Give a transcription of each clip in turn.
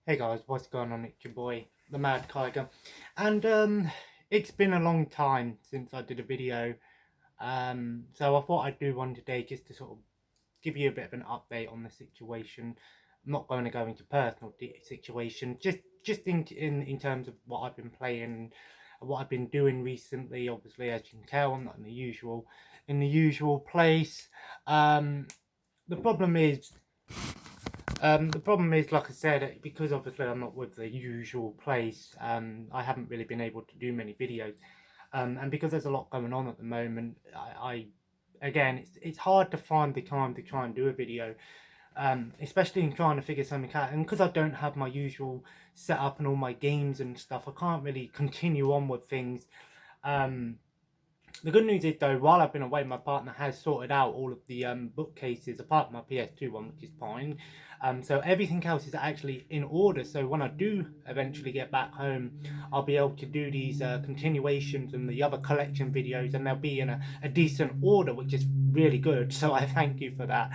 Hey guys, what's going on? It's your boy, the Mad Tiger, and it's been a long time since I did a video. So I thought I'd do one today just to sort of give you a bit of an update on the situation. I'm not going to go into personal situation, just in terms of what I've been playing, what I've been doing recently. Obviously, as you can tell, I'm not in the usual place. Um, the problem is like I said, because obviously I'm not with the usual place, I haven't really been able to do many videos. And because there's a lot going on at the moment, again, it's hard to find the time to try and do a video, especially in trying to figure something out. And because I don't have my usual setup and all my games and stuff, I can't really continue on with things. Um, the good news is though, while I've been away, my partner has sorted out all of the bookcases, apart from my PS2 one, which is fine. So everything else is actually in order. So when I do eventually get back home, I'll be able to do these continuations and the other collection videos, and they'll be in a decent order, which is really good. So I thank you for that.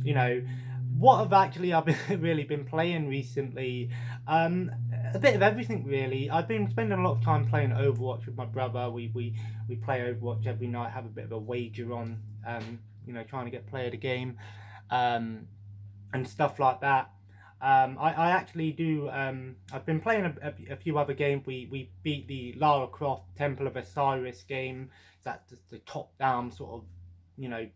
You know, what have actually I've been, really been playing recently? Um, a bit of everything really. I've been spending a lot of time playing Overwatch with my brother. We play Overwatch every night, have a bit of a wager on, trying to get play of the game, um, and stuff like that. I actually do. I've been playing a few other games. We beat the Lara Croft Temple of Osiris game. That's the top down sort of, you know,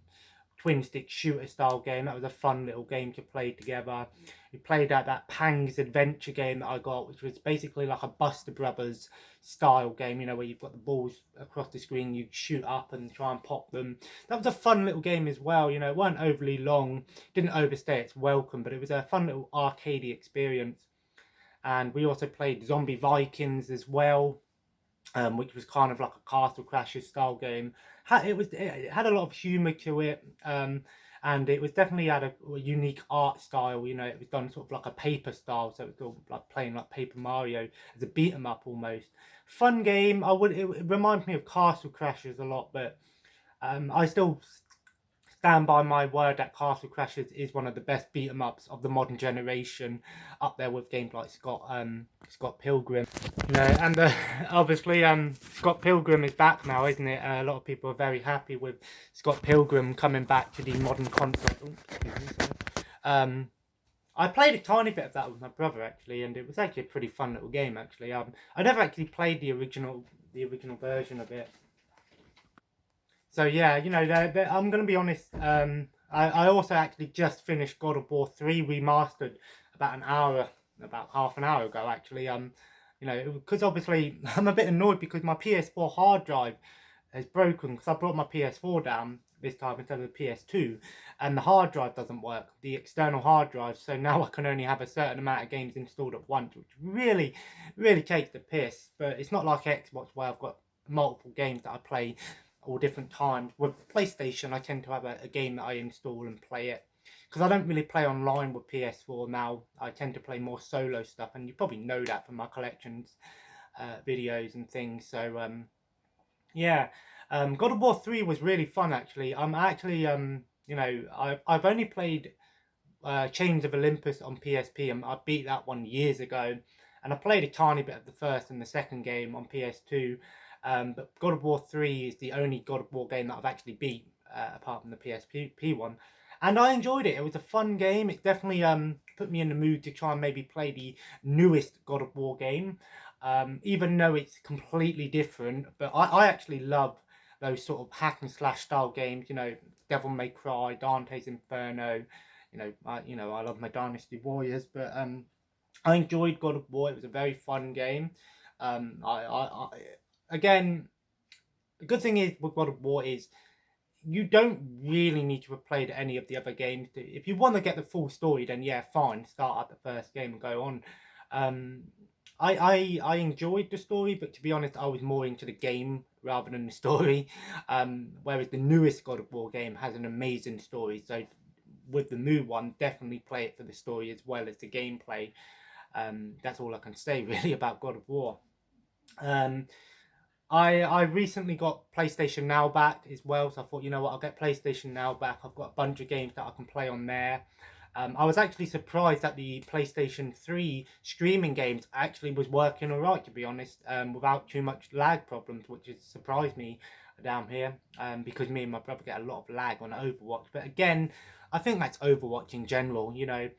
twin stick shooter style game. That was a fun little game to play together. We played that Pangs Adventure game that I got, which was basically like a Buster Brothers style game, where you've got the balls across the screen, you shoot up and try and pop them. That was a fun little game as well. It wasn't overly long, didn't overstay its welcome, but it was a fun little arcadey experience. And we also played Zombie Vikings as well, which was kind of like a Castle Crashers style game. It had a lot of humour to it, and it was definitely had a unique art style. It was done sort of like a paper style, so it was like playing like Paper Mario as a beat 'em up almost. Fun game. It reminds me of Castle Crashers a lot, but I still stand by my word that Castle Crashers is one of the best beat 'em ups of the modern generation, up there with games like Scott Pilgrim. And obviously Scott Pilgrim is back now, isn't it? A lot of people are very happy with Scott Pilgrim coming back to the modern console. Oh, excuse me, sorry. I played a tiny bit of that with my brother actually, and it was actually a pretty fun little game actually. I never actually played the original version of it. So yeah, I'm gonna be honest. I also actually just finished God of War 3 remastered about half an hour ago actually. Because obviously I'm a bit annoyed because my PS4 hard drive is broken because I brought my PS4 down this time instead of the PS2, and the hard drive doesn't work, the external hard drive. So now I can only have a certain amount of games installed at once, which really, really takes the piss. But it's not like Xbox where I've got multiple games that I play all different times. With PlayStation, I tend to have a game that I install and play it. Because I don't really play online with PS4 now. I tend to play more solo stuff, and you probably know that from my collections videos and things. So yeah, God of War 3 was really fun actually. I'm actually I've only played Chains of Olympus on PSP, and I beat that one years ago. And I played a tiny bit of the first and the second game on PS2. But God of War 3 is the only God of War game that I've actually beat, apart from the PSP one. And I enjoyed it. It was a fun game. It definitely put me in the mood to try and maybe play the newest God of War game, even though it's completely different. But I actually love those sort of hack and slash style games. Devil May Cry, Dante's Inferno. I love my Dynasty Warriors, but I enjoyed God of War. It was a very fun game. I again, the good thing is with God of War is you don't really need to have played any of the other games. If you want to get the full story, then yeah, fine, start at the first game and go on. Um, I enjoyed the story, but to be honest, I was more into the game rather than the story. Whereas the newest God of War game has an amazing story. So with the new one, definitely play it for the story as well as the gameplay. That's all I can say really about God of War. I recently got PlayStation Now back as well, so I thought, you know what, I'll get PlayStation Now back. I've got a bunch of games that I can play on there. I was actually surprised that the PlayStation 3 streaming games actually was working alright, to be honest, without too much lag problems, which has surprised me down here, because me and my brother get a lot of lag on Overwatch. But again, I think that's Overwatch in general, you know.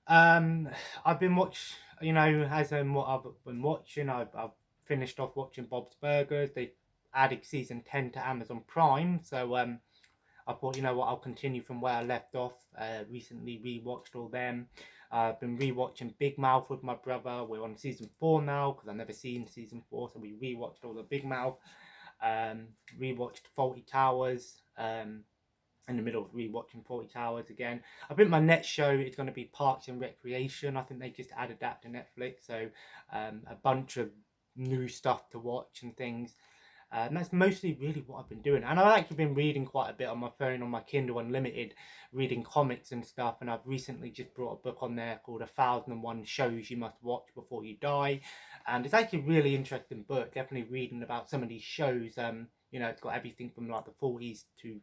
Um, I've been as what I've been watching, I've finished off watching Bob's Burgers. They added season 10 to Amazon Prime, so I thought, you know what, I'll continue from where I left off. Recently rewatched all them. I've been rewatching Big Mouth with my brother. We're on season 4 now because I've never seen season 4, so we rewatched all the Big Mouth. Rewatched Faulty Towers. In the middle of rewatching Faulty Towers again. I think my next show is going to be Parks and Recreation. I think they just added that to Netflix, so a bunch of new stuff to watch and things. And that's mostly really what I've been doing. And I've actually been reading quite a bit on my phone, on my Kindle Unlimited, reading comics and stuff. And I've recently just brought a book on there called 1001 Shows You Must Watch Before You Die. And it's actually a really interesting book. Definitely reading about some of these shows. You know, it's got everything from like the 40s to,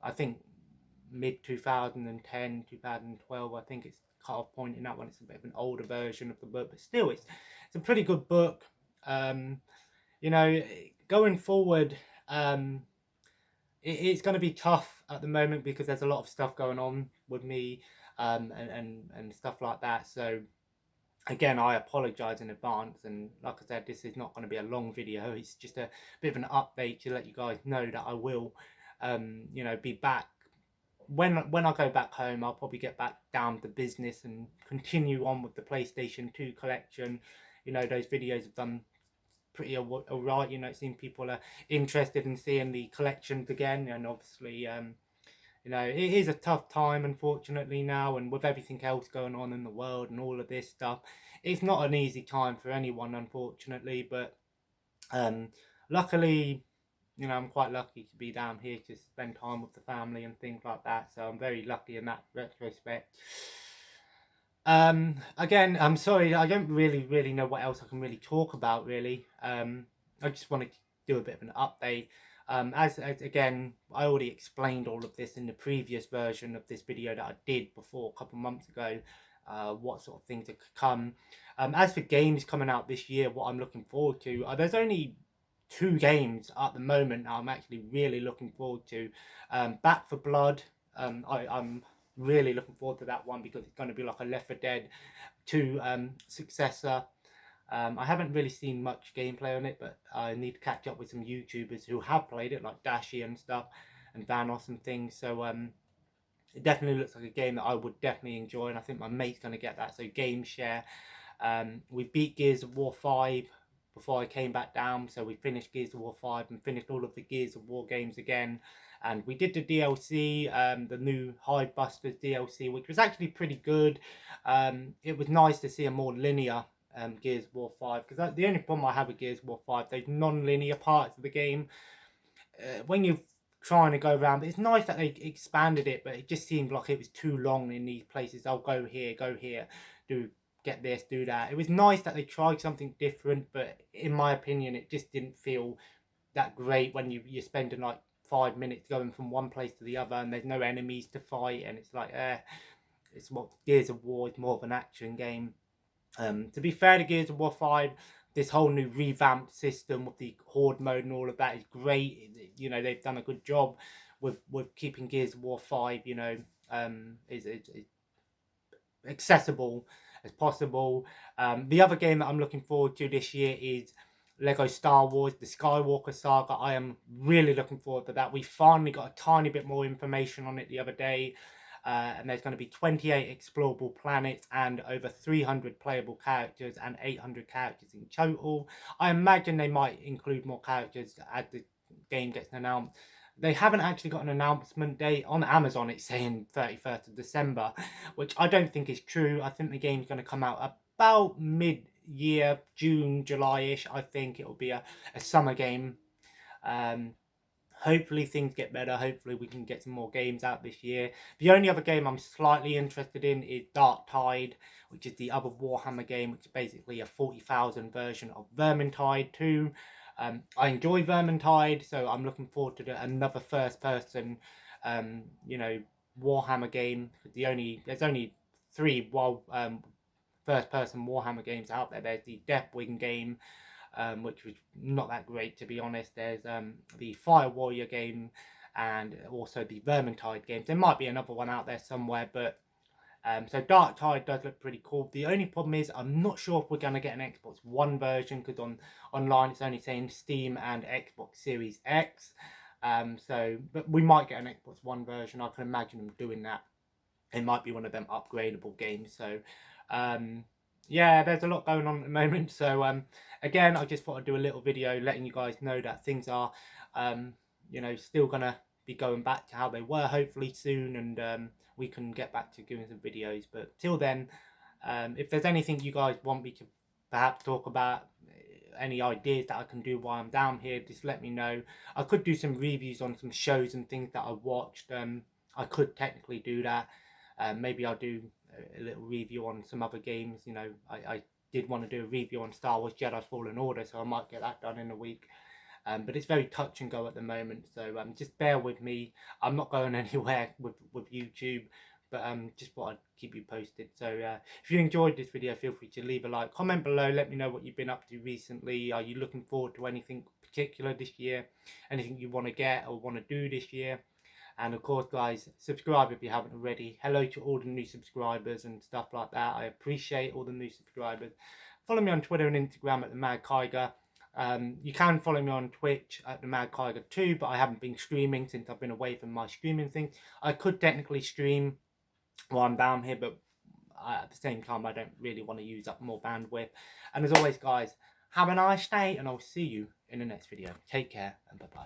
I think, mid 2010, 2012. I think it's cut off point in that one. It's a bit of an older version of the book, but still, it's a pretty good book. You know, going forward, it's going to be tough at the moment because there's a lot of stuff going on with me, and stuff like that. So again, I apologize in advance, and like I said, this is not going to be a long video. It's just a bit of an update to let you guys know that I will, you know, be back. When I go back home, I'll probably get back down to business and continue on with the PlayStation 2 collection. You know, those videos have done pretty alright. You know, it seems people are interested in seeing the collections again, and obviously, you know, it is a tough time, unfortunately, now, and with everything else going on in the world and all of this stuff, it's not an easy time for anyone, unfortunately. But luckily, you know, I'm quite lucky to be down here to spend time with the family and things like that. So I'm very lucky in that retrospect. Again, I'm sorry, I don't really know what else I can really talk about, really. I just wanted to do a bit of an update. As again, I already explained all of this in the previous version of this video that I did before a couple of months ago. What sort of things that could come. As for games coming out this year, what I'm looking forward to, there's only 2 games at the moment I'm actually really looking forward to. Back 4 Blood. I'm really looking forward to that one because it's going to be like a Left 4 Dead 2 successor. I haven't really seen much gameplay on it, but I need to catch up with some YouTubers who have played it, like Dashi and stuff, and Vanos and things. So it definitely looks like a game that I would definitely enjoy, and I think my mate's going to get that. So game share. We beat Gears of War 5 before I came back down, so we finished Gears of War 5 and finished all of the Gears of War games again. And we did the DLC, the new Hidebusters DLC, which was actually pretty good. It was nice to see a more linear Gears of War 5, because the only problem I have with Gears of War 5, those non-linear parts of the game, when you're trying to go around, but it's nice that they expanded it, but it just seemed like it was too long in these places. I'll go here, get this, do that. It was nice that they tried something different, but in my opinion, it just didn't feel that great when you're spending like 5 minutes going from one place to the other, and there's no enemies to fight, and it's like, it's what Gears of War is more of an action game. To be fair to Gears of War 5, this whole new revamped system with the Horde mode and all of that is great. You know, they've done a good job with keeping Gears of War 5, you know, is accessible as possible. The other game that I'm looking forward to this year is Lego Star Wars, the Skywalker Saga. I am really looking forward to that. We finally got a tiny bit more information on it the other day. And there's going to be 28 explorable planets and over 300 playable characters and 800 characters in total. I imagine they might include more characters as the game gets announced. They haven't actually got an announcement date. On Amazon it's saying 31st of December, which I don't think is true. I think the game's going to come out about mid-year, June, July-ish. I think it'll be a summer game. Hopefully things get better. Hopefully we can get some more games out this year. The only other game I'm slightly interested in is Darktide, which is the other Warhammer game, which is basically a 40,000 version of Vermintide 2. I enjoy Vermintide, so I'm looking forward to another first-person, you know, Warhammer game. There's only 3 first-person Warhammer games out there. There's the Deathwing game, which was not that great, to be honest. There's the Fire Warrior game, and also the Vermintide games. There might be another one out there somewhere, but so Darktide does look pretty cool. The only problem is I'm not sure if we're going to get an Xbox One version, because online it's only saying Steam and Xbox Series X. But we might get an Xbox One version. I can imagine them doing that. It might be one of them upgradable games. So yeah, there's a lot going on at the moment. So again, I just thought I'd do a little video letting you guys know that things are still gonna be going back to how they were, hopefully soon, and we can get back to doing some videos. But till then, if there's anything you guys want me to perhaps talk about, any ideas that I can do while I'm down here, just let me know. I could do some reviews on some shows and things that I've watched. I could technically do that. Maybe I'll do a little review on some other games. I did want to do a review on Star Wars Jedi Fallen Order, so I might get that done in a week. But it's very touch and go at the moment, so just bear with me. I'm not going anywhere with YouTube, but just thought I'd keep you posted. So if you enjoyed this video, feel free to leave a like, comment below, let me know what you've been up to recently. Are you looking forward to anything particular this year? Anything you want to get or want to do this year? And of course, guys, subscribe if you haven't already. Hello to all the new subscribers and stuff like that. I appreciate all the new subscribers. Follow me on Twitter and Instagram at the Mad Kiger. You can follow me on Twitch at the Mad Kiger 2, but I haven't been streaming since I've been away from my streaming thing. I could technically stream while I'm down here, but at the same time, I don't really want to use up more bandwidth. And as always, guys, have a nice day, and I'll see you in the next video. Take care, and bye-bye.